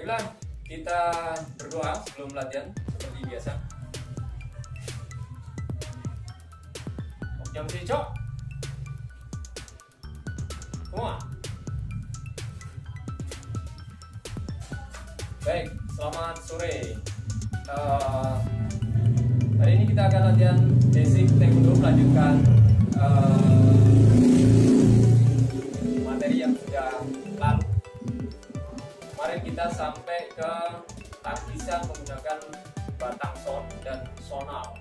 Marilah kita berdoa sebelum latihan seperti biasa. Jam sejok semua. Baik, selamat sore. Hari ini kita akan latihan basic taekwondo, melanjutkan materi yang sudah lalu. Kemarin kita sampai ke tangkisan menggunakan batang son dan sonal.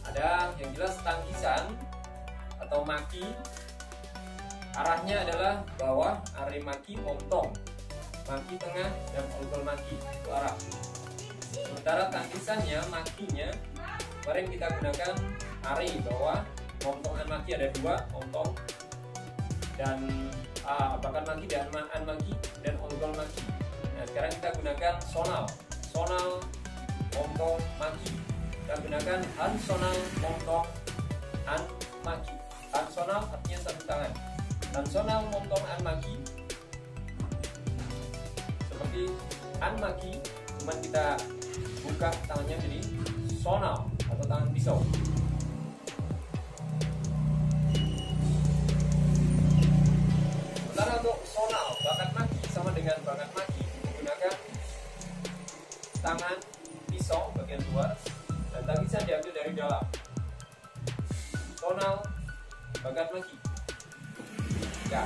Ada yang jelas tangkisan atau maki, arahnya adalah bawah, are maki, montong, maki tengah, dan olgol maki, itu arah. Sementara tangkisannya, makinya, kemarin kita gunakan are bawah, montongan maki ada dua, montong, dan bakan maki dan an maki, dan olgol maki. Nah, sekarang kita gunakan sonal, montong, maki. Kita gunakan an sonal, montong, an maki. An sonal artinya satu tangan. An sonal, montong, an maki. Seperti an maki, cuman kita buka tangannya jadi sonal atau tangan pisau. Sementara untuk sonal, bakat maki sama dengan bakat maki, menggunakan tangan pisau bagian luar dan tangisan diambil dari dalam. Sonal, bakat maki. Ya.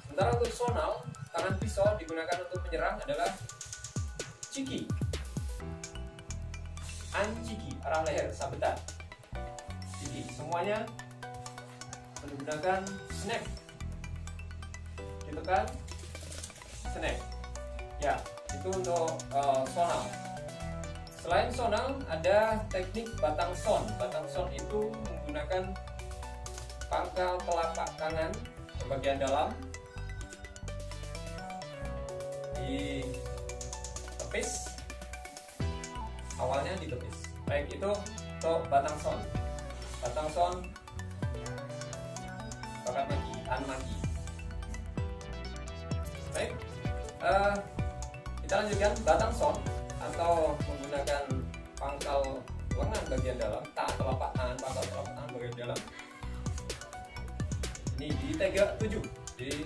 Sementara untuk sonal, tangan pisau digunakan untuk menyerang adalah ciki, an ciki, arah leher, sabetan, ciki. Semuanya menggunakan snap, ditekan, snap. Ya, itu untuk sonal. Selain sonal, ada teknik batang son. Batang son itu menggunakan pangkal telapak tangan bagian dalam di tepis, awalnya di tepis. Baik, itu untuk batang son. Batang son, bakat maki, an maki. Baik, kita lanjutkan batang son atau menggunakan pangkal lengan bagian dalam, telapak tangan, pangkal telapak tangan bagian dalam. Ini di tega 7, jadi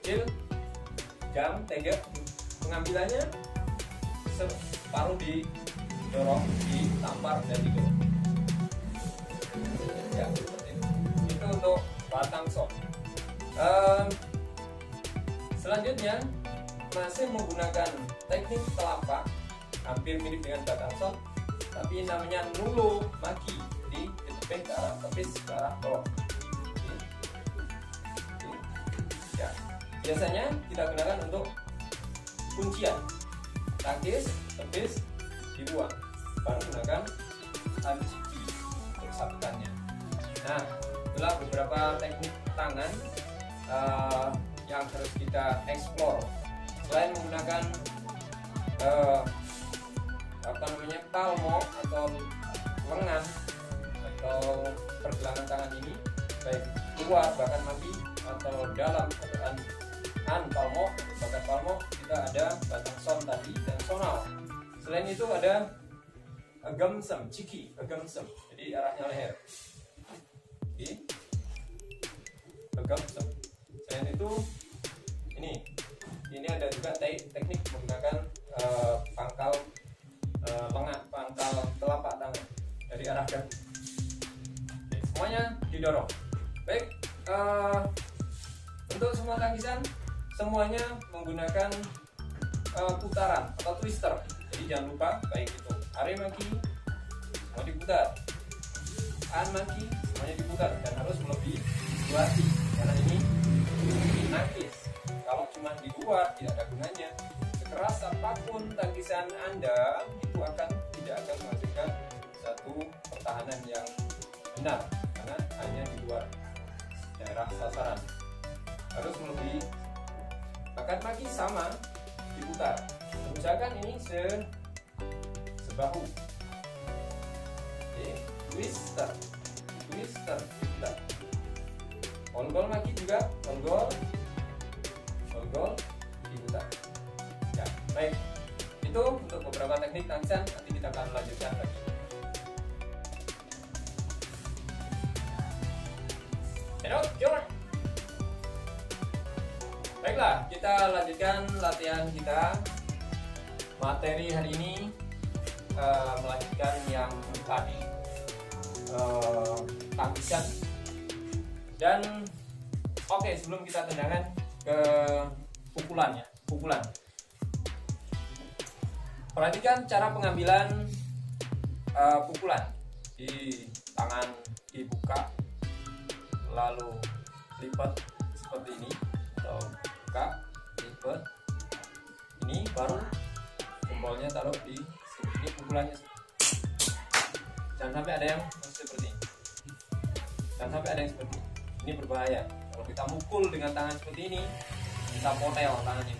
kecil, jam, tega. Pengambilannya separuh didorong, ditampar dan didorong. Ya, seperti itu. Itu untuk batang son. Selanjutnya masih menggunakan teknik telapak, hampir mirip dengan batang son, tapi namanya nulo maki. Jadi ditepis ke arah tepis, ke arah bawah. Ya, biasanya kita gunakan untuk kuncian, tangkis, tepis, dibuang, baru gunakan tanciki untuk sabetannya. Nah, itulah beberapa teknik tangan yang harus kita explore. Selain menggunakan palmo atau lengan atau pergelangan tangan ini, baik luar bahkan maki atau dalam atau an palmo, bakat palmo, kita ada batang son tadi dan sonal. Selain itu ada agamsem, ciki, agamsem, jadi arahnya leher. Oke, agamsem. Selain itu ini ada juga teknik menggunakan pangkal lengan, pangkal telapak tangan dari arah dagu. Semuanya didorong. Baik, untuk semua tangkisan semuanya menggunakan putaran atau twister. Jadi jangan lupa, baik itu are maki semua diputar, an maki semuanya diputar, dan harus melebihi 2 hati karena ini nangkis. Kalau cuma di luar tidak ada gunanya. Sekeras apapun tangkisan Anda, itu tidak akan menghasilkan satu pertahanan yang benar karena hanya di luar daerah sasaran. Harus melebihi. Bakat maki sama, diputar. Misalkan ini sebahu. Oke, twister, diputar. Olgol maki juga, olgol borgol, diputar. Ya, baik. Itu untuk beberapa teknik tangisan, nanti kita akan lanjutkan lagi. Baiklah, kita lanjutkan latihan kita. Materi hari ini melanjutkan yang tadi, tangisan. Dan oke, sebelum kita tendangan ke pukulan ya, pukulan. Perhatikan cara pengambilan pukulan. Di tangan dibuka, lalu lipat seperti ini, atau buka, lipat. Ini baru jempolnya taruh di sini. Ini pukulannya. Jangan sampai ada yang seperti ini. Jangan sampai ada yang seperti ini. Ini berbahaya. Kalau kita mukul dengan tangan seperti ini, bisa potel tangannya,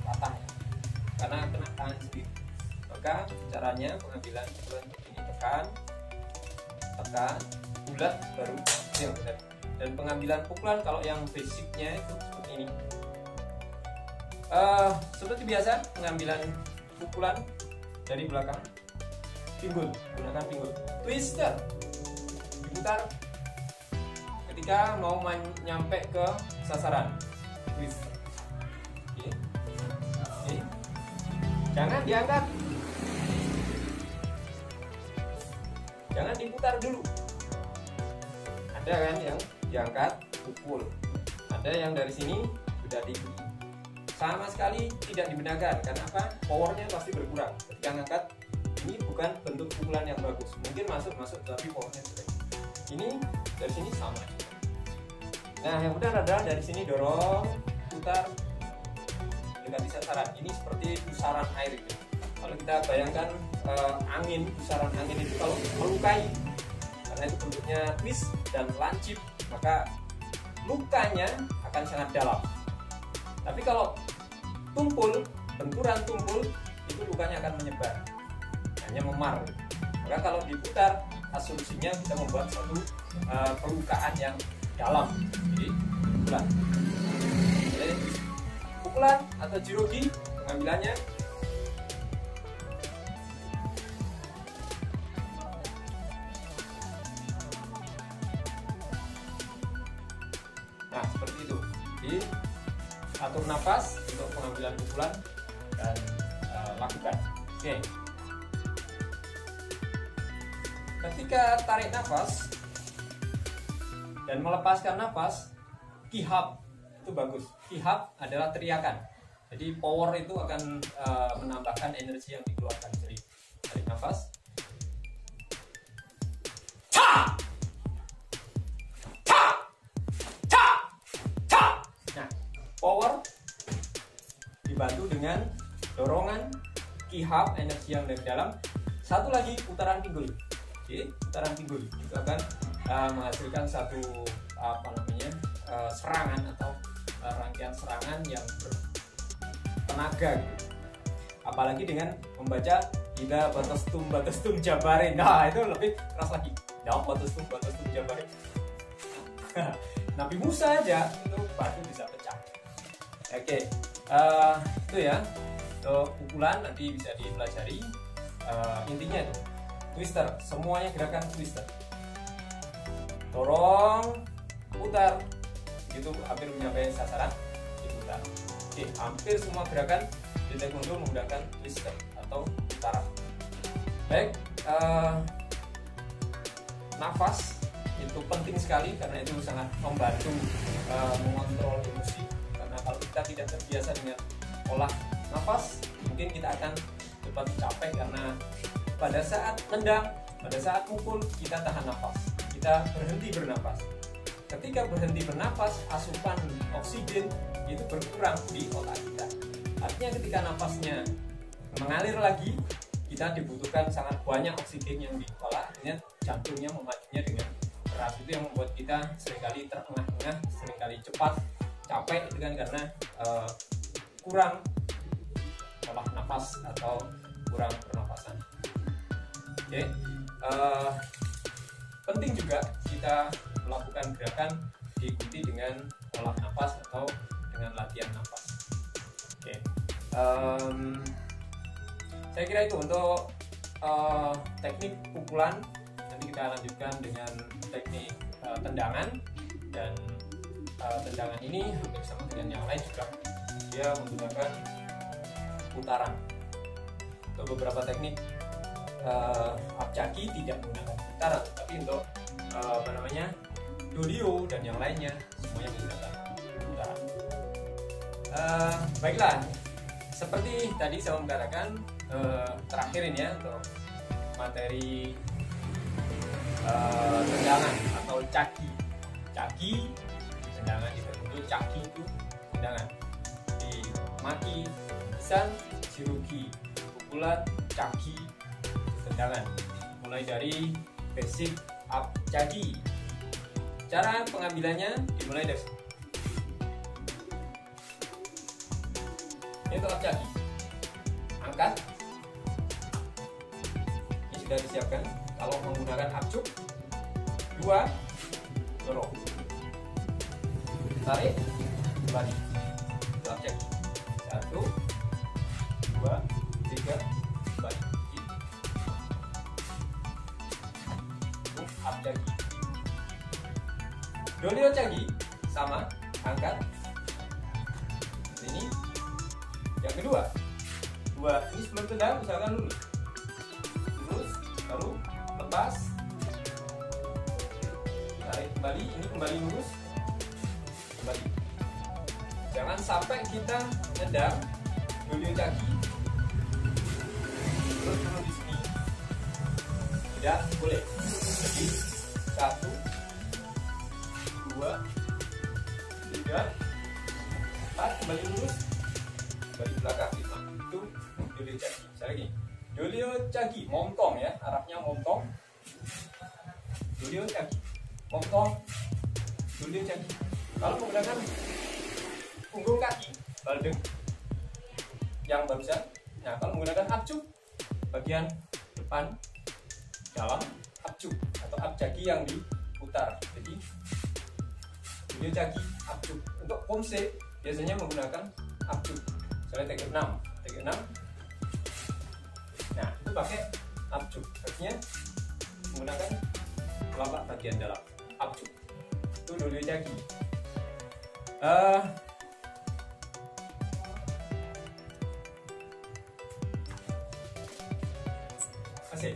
patah ya. Karena kena tangan sendiri. Maka caranya pengambilan pukulan ini, tekan, bulat, baru ya, dan pengambilan pukulan kalau yang basicnya itu seperti ini. Seperti biasa, pengambilan pukulan dari belakang, pinggul, gunakan pinggul. Twister, diputar ketika mau nyampe ke sasaran. Twister. Oke. Jangan diangkat, jangan diputar dulu. Ada kan yang diangkat, pukul. Ada yang dari sini sudah diikuti. Sama sekali tidak dibenarkan. Karena apa? Powernya pasti berkurang. Ketika ngangkat, ini bukan bentuk pukulan yang bagus. Mungkin masuk, tapi powernya sudah. Ini dari sini sama. Nah, yang benar adalah dari sini dorong, putar, dekati sasaran. Ini seperti pusaran air itu. Kalau kita bayangkan angin, pusaran angin itu kalau melukai, karena itu bentuknya twist dan lancip, maka lukanya akan sangat dalam. Tapi kalau tumpul, benturan tumpul, itu lukanya akan menyebar, hanya memar. Maka kalau diputar, asumsinya kita membuat satu pelukaan yang dalam. Jadi pukulan atau jirogi pengambilannya nah seperti itu. Jadi atur nafas untuk pengambilan pukulan dan lakukan. Oke. Ketika tarik nafas dan melepaskan nafas, kihap itu bagus. Kihap adalah teriakan. Jadi power itu akan menambahkan energi yang dikeluarkan. Jadi tarik nafas. Ta! Ta! Ta! Ta! Nah, power dibantu dengan dorongan, kihap, energi yang dari dalam. Satu lagi, putaran pinggul. Oke, putaran pinggul juga akan menghasilkan satu serangan atau rangkaian serangan yang bertenaga gitu. Apalagi dengan membaca Ida batastum jabarin. Nah, itu lebih keras lagi. Jawab batastum jabarin. Nabi Musa aja itu batu bisa pecah. Oke, itu ya. Untuk pukulan nanti bisa dipelajari. Intinya itu twister, semuanya gerakan twister. Dorong, putar, begitu hampir mencapai sasaran, diputar. Oke, hampir semua gerakan di taekwondo menggunakan twister atau putaran. Baik, nafas itu penting sekali karena itu sangat membantu mengontrol emosi. Karena kalau kita tidak terbiasa dengan olah nafas, mungkin kita akan cepat capek karena pada saat tendang, pada saat mukul kita tahan nafas, kita berhenti bernafas. Ketika berhenti bernafas, asupan oksigen itu berkurang di otak kita. Artinya ketika nafasnya mengalir lagi, kita dibutuhkan sangat banyak oksigen yang di kepala. Artinya jantungnya memajunya dengan keras. Itu yang membuat kita seringkali terengah-engah, seringkali cepat capek itu kan karena kurang olah nafas atau kurang pernapasan. Oke, penting juga kita melakukan gerakan diikuti dengan olah nafas atau dengan latihan nafas. Saya kira itu untuk teknik pukulan. Nanti kita lanjutkan dengan teknik tendangan, dan tendangan ini hampir sama dengan yang lain juga, dia menggunakan putaran. Untuk beberapa teknik apcaki tidak menggunakan putaran, tapi untuk dorio dan yang lainnya semuanya menggunakan putaran. Baiklah, seperti tadi saya mengatakan, terakhir ini ya untuk materi tendangan atau caki. Caki tendangan itu caki itu tendangan. Di maki, san, jirugi, pukulan, caki, tendangan. Mulai dari basic apcaki. Cara pengambilannya dimulai dari ini untuk apcaki. Angkat. Ini sudah disiapkan. Kalau menggunakan apcuk, 2 dorong, tarik, kembali. Itu apcaki. 1, 2, 3, kembali. Itu apcaki. Dorio cagi sama, angkat. Ini yang kedua. Ini sebelum tendang misalkan lurus, lalu lepas, tarik kembali, ini kembali lurus, kembali. Jangan sampai kita nendang dorio cagi terus turun di sini, tidak boleh. Jadi 1, 2, 3, 4, kembali lurus, kembali belakang, 5. Itu dorio cagi. Saya lagi, dorio cagi, montong ya, Arabnya montong. Dorio cagi, montong, dorio cagi. Kalau menggunakan punggung kaki, baldeng yang barusan. Nah, kalau menggunakan apcuk, bagian depan dalam apcuk atau apcaki yang diputar. Jadi dorio cagi, apcuk. Untuk komse biasanya menggunakan apcuk. Misalnya TG6, nah itu pakai apcuk, artinya menggunakan telapak bagian dalam apcuk. Itu dorio cagi. Masih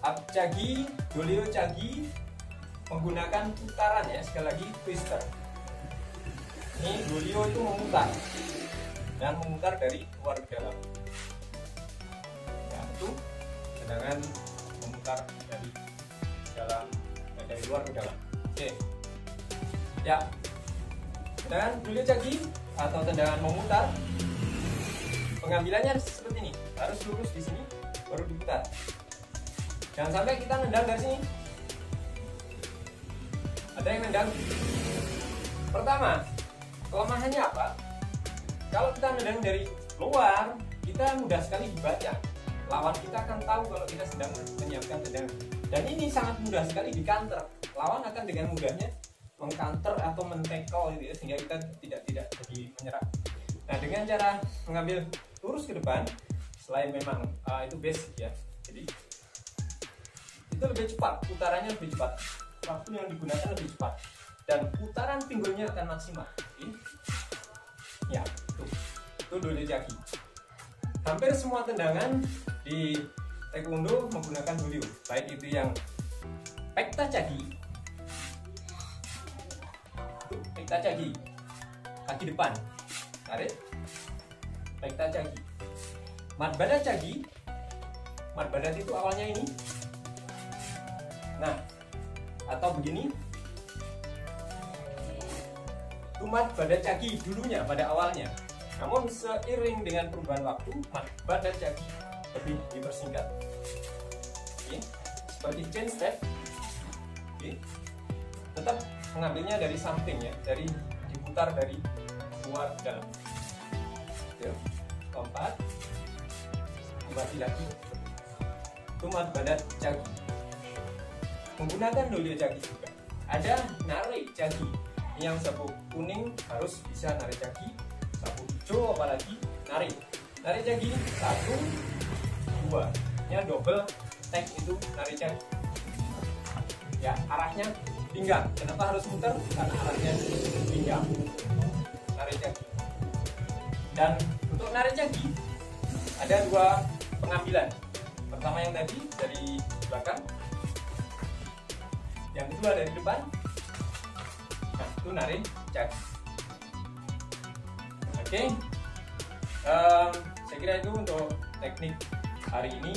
apcaki, dorio cagi menggunakan putaran ya, sekali lagi twister. Ini dorio itu memutar dan memutar dari luar ke dalam. Ya, itu tendangan memutar dari dalam dan dari luar ke dalam. Oke. Ya. Tendangan dorio cagi atau tendangan memutar, pengambilannya seperti ini. Harus lurus di sini baru diputar. Jangan sampai kita nendang dari sini. Ada yang nendang. Pertama, kelemahannya apa? Kalau kita nendang dari luar, kita mudah sekali dibaca. Lawan kita akan tahu kalau kita sedang menyiapkan tendangan. Dan ini sangat mudah sekali dikanter. Lawan akan dengan mudahnya mengkanter atau men-tackle gitu ya, sehingga kita tidak jadi menyerang. Nah, dengan cara mengambil lurus ke depan, selain memang itu basic ya, jadi itu lebih cepat, putarannya lebih cepat, waktu yang digunakan lebih cepat, dan putaran pinggulnya akan maksimal. Oke? Ya, itu dorio cagi. Hampir semua tendangan di taekwondo menggunakan dorio, baik itu yang pekta cagi, pekta cagi, kaki depan, tarik, pekta cagi. Mat badat cagi, mat badat itu awalnya ini, nah, atau begini, itu mat badat cagi dulunya pada awalnya. Namun seiring dengan perubahan waktu, mat badat cagi lebih dipersingkat. Oke, seperti chain step. Oke, tetap mengambilnya dari samping ya, dari diputar dari luar ke dalam. Oke, lompat. Kembali lagi, itu mat badat cagi. Menggunakan dorio cagi juga. Ada narik cagi. Yang sapu kuning harus bisa narik cagi, sapu hijau apalagi narik jagi 1, 2, nya double tag itu narik jagi. Ya, arahnya pinggang. Kenapa harus muter? Karena arahnya pinggang. Narik jagi. Dan untuk narik jagi ada 2 pengambilan. Pertama yang tadi dari belakang, yang kedua dari depan. Nah, itu narik jagi. Oke, saya kira itu untuk teknik hari ini.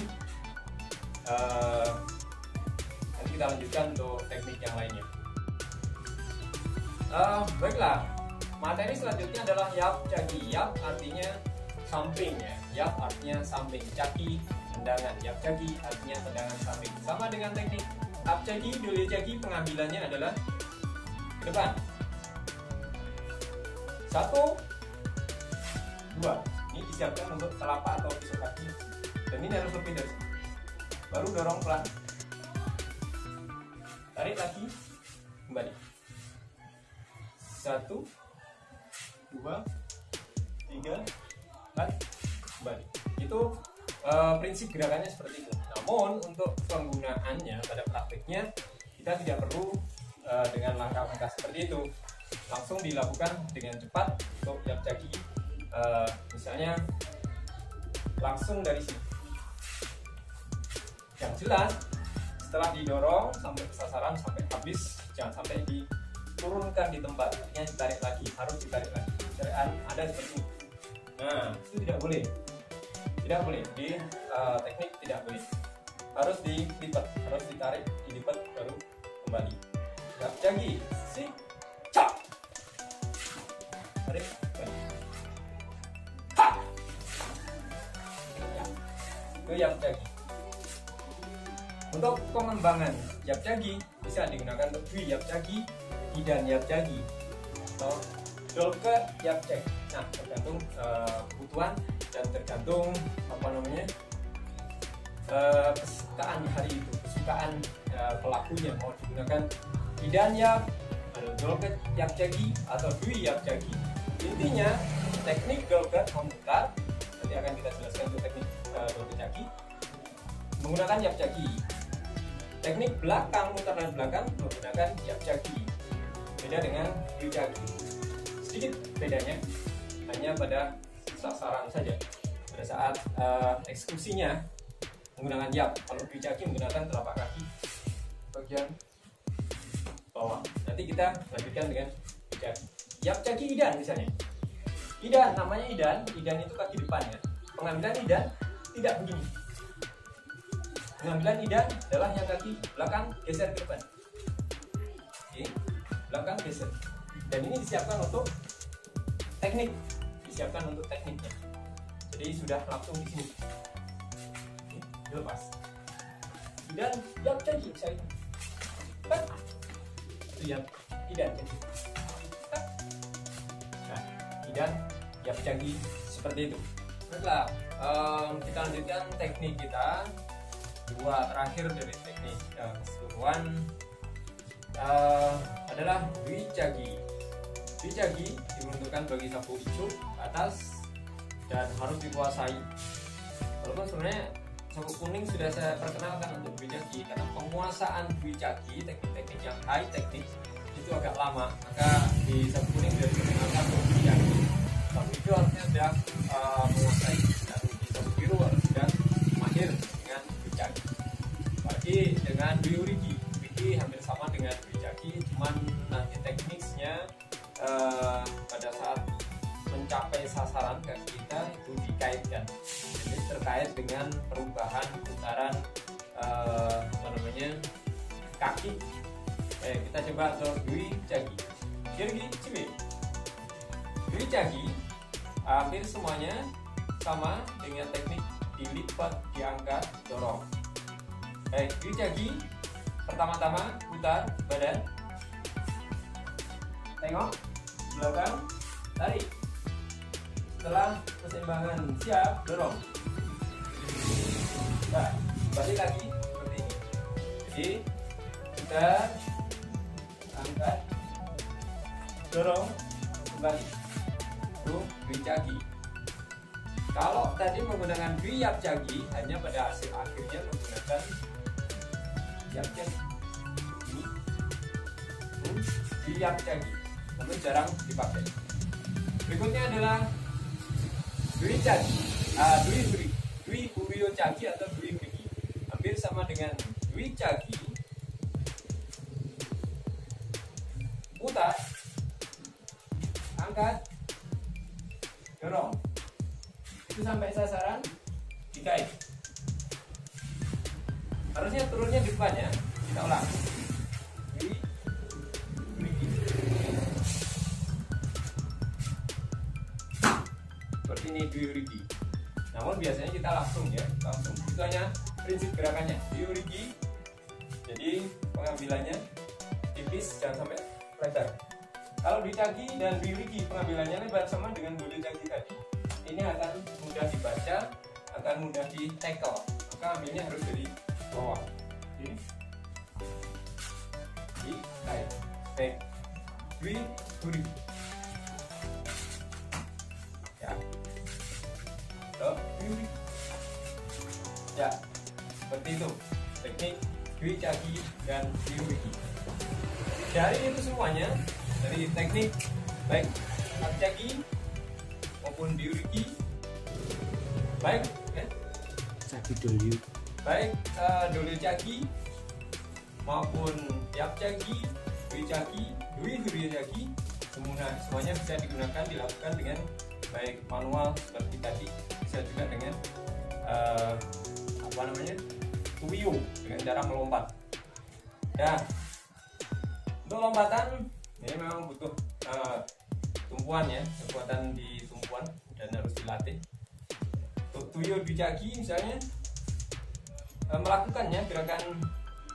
Nanti kita lanjutkan untuk teknik yang lainnya. Baiklah, materi selanjutnya adalah yap jagi. Yap artinya samping ya. Yap artinya samping. Jagi tendangan. Yap jagi artinya tendangan samping. Sama dengan teknik up jagi, dole jagi, pengambilannya adalah ke depan. 1, 2. Ini disiapkan untuk telapak atau pisau kaki. Dan ini harus lebih dari sini. Baru dorong pelan. Tarik lagi, kembali. 1, 2, 3, 4, kembali. Itu prinsip gerakannya seperti itu. Namun untuk penggunaannya pada praktiknya kita tidak perlu dengan langkah-langkah seperti itu. Langsung dilakukan dengan cepat untuk yap jagi. Misalnya langsung dari sini. Yang jelas setelah didorong sampai ke sasaran sampai habis, jangan sampai diturunkan di tempat. Artinya ditarik lagi, harus ditarik lagi. Caraan ada seperti ini. Nah, itu tidak boleh. Tidak boleh di teknik tidak boleh. Harus dilipat, harus ditarik, dilipat baru kembali. Yap jagi, si, cap. Tarik, kembali. Ha. Ya. Itu yap jagi. Untuk pengembangan yap jagi bisa digunakan untuk dwi yap jagi, idan yap jagi, atau dolke yap jagi. Nah, tergantung kebutuhan dan tergantung kesukaan hari itu, kesukaan pelakunya mau digunakan idan yap, dolke yap jagi atau dwi yap jagi. Intinya teknik dolke memutar, nanti akan kita jelaskan untuk teknik dolke jagi menggunakan yap jagi. Teknik belakang, mutaran belakang menggunakan yap jagi. Beda dengan dwi jagi. Sedikit bedanya hanya pada sasaran saja. Pada saat eksekusinya menggunakan yap. Kalau dwi jagi menggunakan telapak kaki bagian bawah. Nanti kita lanjutkan dengan dwi jagi. Yap jagi idan misalnya. Idan, namanya idan. Idan itu kaki depan ya. Pengambilan idan tidak begini. Pengambilan idan adalah yang kaki belakang geser ke depan. Oke, belakang geser. Dan ini disiapkan untuk teknik, disiapkan untuk tekniknya. Jadi sudah langsung di sini. Oke, dilepas. Idan yap jagi saya. Itu yap idan jagi. Nah, idan yap jagi seperti itu. Baiklah, kita lanjutkan teknik kita. Dua terakhir dari teknik keseluruhan adalah dwi jagi. Dwi jagi diperuntukkan bagi sapu ijuk ke atas dan harus dikuasai. Walaupun sebenarnya sapu kuning sudah saya perkenalkan untuk dwi jagi, karena penguasaan dwi jagi, teknik-teknik yang high teknik itu agak lama, maka di sapu kuning sudah diperkenalkan untuk dwi jagi. Sapu hijau harusnya sudah menguasai, dan di sapu biru harus sudah mahir dengan dwi jagi. Apalagi dengan dwi urigi, urigi hampir sama dengan dwi jagi, cuman nanti tekniknya pada saat mencapai sasaran kaki kita itu dikaitkan. Jadi terkait dengan perubahan putaran kaki. Kita coba untuk dwi jagi. Jirgi cibi. Dwi jagi hampir semuanya sama dengan teknik dilipat, diangkat, dorong. Dwi jagi pertama-tama putar badan, tengok belakang, tarik. Setelah keseimbangan siap, dorong. Nah, balik lagi seperti ini. Jadi putar, angkat, dorong, kembali. Itu dwi jagi. Kalau tadi menggunakan dwi yapjagi, hanya pada hasil akhirnya menggunakan yapjagi. Ini dwi yapjagi, namun jarang dipakai. Berikutnya adalah dwi jagi, dwi huryo jagi atau dwi hurigi. Hampir sama dengan dwi jagi. Putar, angkat, dorong. Itu sampai sasaran dikait. Harusnya turunnya di depannya. Kita ulang. Dwi hurigi. Seperti ini dwi hurigi. Namun biasanya kita langsung. Itu hanya prinsip gerakannya. Dwi hurigi. Jadi pengambilannya tipis, jangan sampai lebar. Kalau dwi jagi dan dwi hurigi pengambilannya lebar sama dengan dwi jagi tadi. Ini akan mudah dibaca, akan mudah di tackle. Maka ambilnya harus dari bawah. Ini. Baik. Baik. Dwi hurigi. Ya. Dwi hurigi. Ya. Seperti itu. Teknik dwi jagi dan dwi hurigi. Dari itu semuanya, dari teknik baik yapjagi maupun dwi hurigi, baik jagi dolyu, baik dolyu jagi maupun yapjagi, dwi jagi, dwi huryo jagi, semuanya bisa digunakan, dilakukan dengan baik manual seperti tadi, bisa juga dengan tuyo dengan cara melompat. Ya. Untuk lompatan ini memang butuh tumpuan ya, kekuatan di tumpuan dan harus dilatih. Untuk tuyo dwi jagi misalnya melakukannya gerakan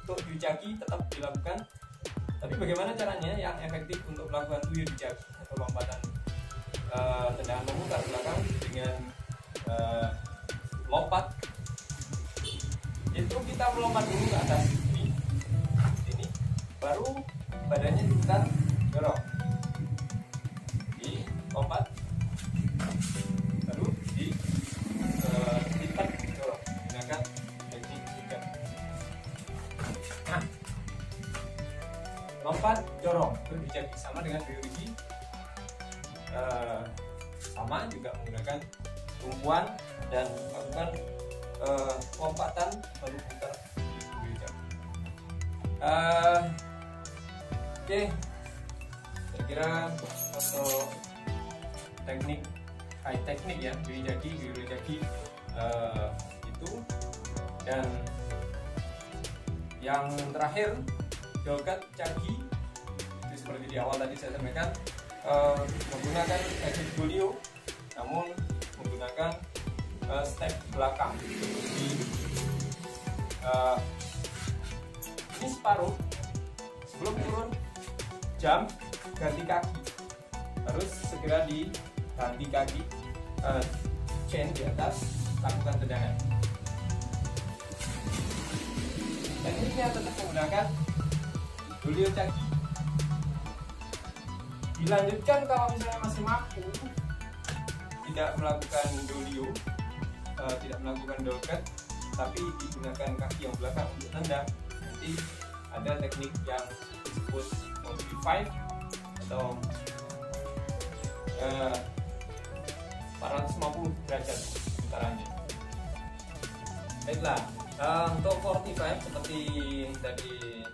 untuk dwi jagi tetap dilakukan, tapi bagaimana caranya yang efektif untuk melakukan tuyo dwi jagi atau lompatan tendangan memutar belakang dengan lompat, itu kita melompat dulu ke atas ini, baru badannya diputar, dorong, lompat, baru lipat, dorong, gunakan teknik ikat. Nah, lompat, dorong, itu dijadi sama dengan dwi hurigi, sama juga menggunakan tumpuan dan melakukan lompatan baru putar. Oke, saya kira untuk teknik high teknik ya, dwi jagi, dwi huryo jagi itu, dan yang terakhir dolgat jagi, itu seperti di awal tadi saya sampaikan, menggunakan teknik dolyu, namun menggunakan step belakang. Ini separuh. Sebelum turun jump, ganti kaki, harus segera diganti kaki, chain di atas, lakukan tendangan. Tekniknya tetap menggunakan dolyu jagi. Dilanjutkan kalau misalnya masih mampu tidak melakukan dolyu, tidak melakukan dolgat, tapi digunakan kaki yang belakang untuk tendang, nanti ada teknik yang disebut modify atau 450 derajat putarannya. Baiklah, untuk 45 seperti tadi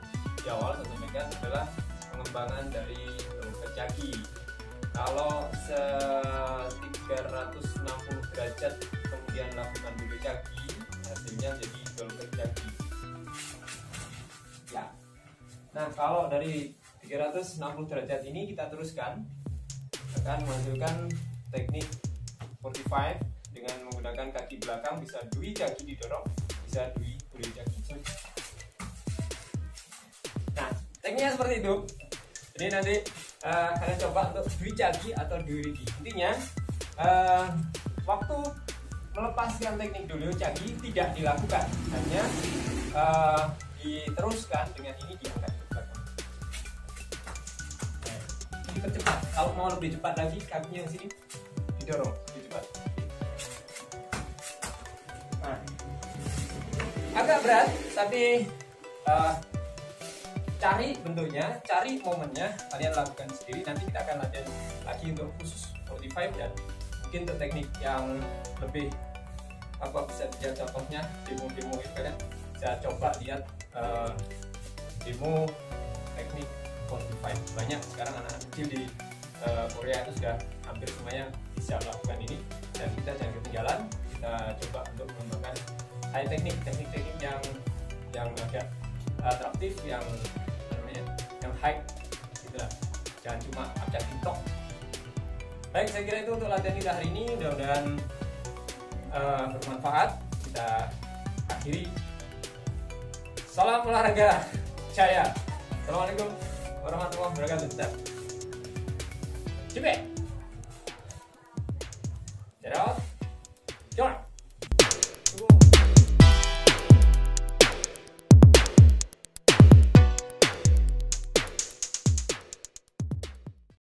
di awal saya sampaikan adalah pengembangan dari dolgat jagi. Kalau 360 derajat kemudian lakukan dolyu jagi, hasilnya jadi dolgat jagi. Ya. Nah, kalau dari 360 derajat ini kita teruskan, akan menghasilkan teknik 45 dengan menggunakan kaki belakang, bisa dwi jagi didorong, bisa dwi huryo jagi. Nah, tekniknya seperti itu. Jadi nanti kalian coba untuk dwi jagi atau dwi hurigi. Intinya waktu melepaskan teknik dolyu jagi tidak dilakukan, hanya diteruskan dengan ini diangkat ke belakang. Dipercepat. Kalau mau lebih cepat lagi, kakinya yang sini didorong lebih cepat. Nah, agak berat, tapi cari bentuknya, cari momennya, kalian lakukan sendiri. Nanti kita akan latihan lagi untuk khusus 45 dan mungkin untuk teknik yang lebih bisa lihat contohnya demo-demo itu, kalian bisa coba lihat demo teknik 45. Banyak sekarang anak kecil di Korea itu sudah hampir semuanya bisa melakukan ini, dan kita jangan ketinggalan. Kita coba untuk mengembangkan teknik yang agak atraktif, yang high gitulah, jangan cuma update TikTok. Baik, saya kira itu untuk latihan kita hari ini, mudah-mudahan bermanfaat. Kita akhiri. Salam olahraga jaya. Assalamualaikum warahmatullahi wabarakatuh. Cepet.